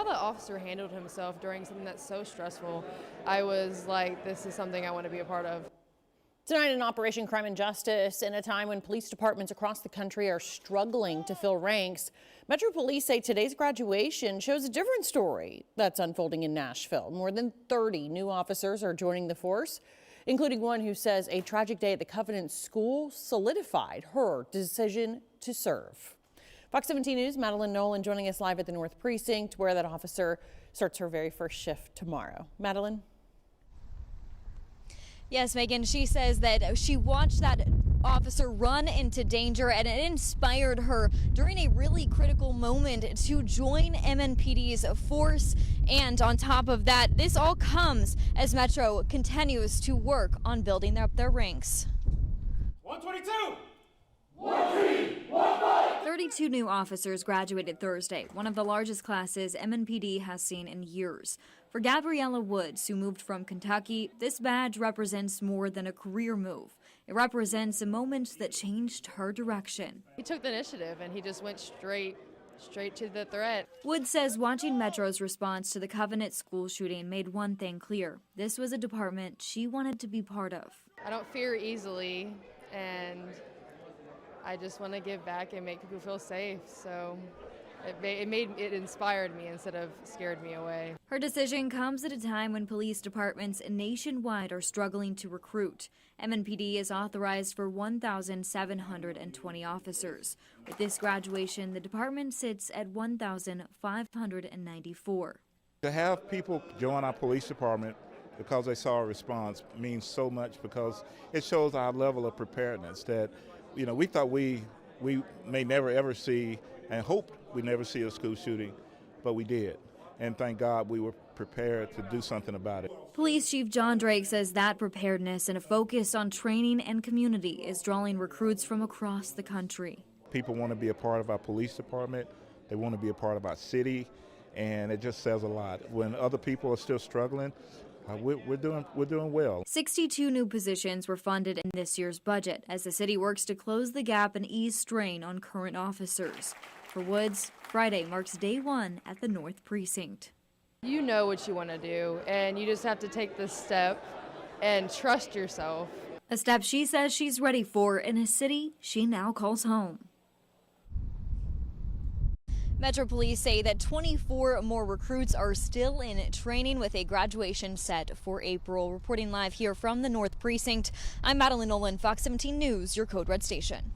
the officer handled himself during something that's so stressful, I was like, this is something I want to be a part of. Tonight in Operation Crime and Justice, in a time when police departments across the country are struggling to fill ranks, Metro Police say today's graduation shows a different story that's unfolding in Nashville. More than 30 new officers are joining the force, including one who says a tragic day at the Covenant School solidified her decision to serve. Fox 17 News' Madeline Nolan joining us live at the North Precinct, where that officer starts her very first shift tomorrow. Madeline? Yes, Megan, she says that she watched that officer run into danger and it inspired her during a really critical moment to join MNPD's force. And on top of that, this all comes as Metro continues to work on building up their ranks. 122! 1-3-1-5! 32 new officers graduated Thursday, one of the largest classes MNPD has seen in years. For Gabriela Woods, who moved from Kentucky, this badge represents more than a career move. It represents a moment that changed her direction. He took the initiative and he just went straight to the threat. Woods says watching Metro's response to the Covenant school shooting made one thing clear. This was a department she wanted to be part of. I don't fear easily, and I just want to give back and make people feel safe. So it inspired me instead of scared me away. Her decision comes at a time when police departments nationwide are struggling to recruit. MNPD is authorized for 1,720 officers. With this graduation, the department sits at 1,594. To have people join our police department because they saw a response means so much, because it shows our level of preparedness that, you know, we thought we may never ever see and hoped we never see a school shooting, but we did. And thank God we were prepared to do something about it. Police Chief John Drake says that preparedness and a focus on training and community is drawing recruits from across the country. People want to be a part of our police department. They want to be a part of our city, and it just says a lot. When other people are still struggling, we're doing well. 62 new positions were funded in this year's budget as the city works to close the gap and ease strain on current officers. For Woods, Friday marks day one at the North Precinct. You know what you want to do, and you just have to take this step and trust yourself. A step she says she's ready for in a city she now calls home. Metro Police say that 24 more recruits are still in training with a graduation set for April. Reporting live here from the North Precinct, I'm Madeline Nolan, Fox 17 News, your Code Red station.